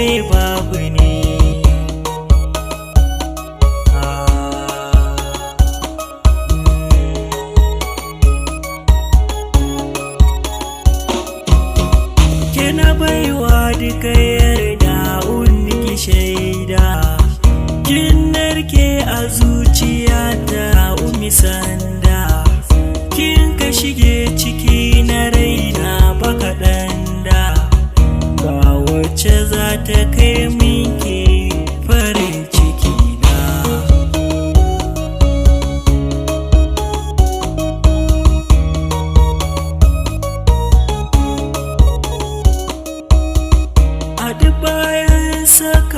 kai babu ne. Kina baiwa duka yarda ki shaida, kin narke a zuciyata umi sanda, kin ka shige ciki na raina baka ɗanda, ba wacce za ta kai minki farin ciki na. A duk bayan saka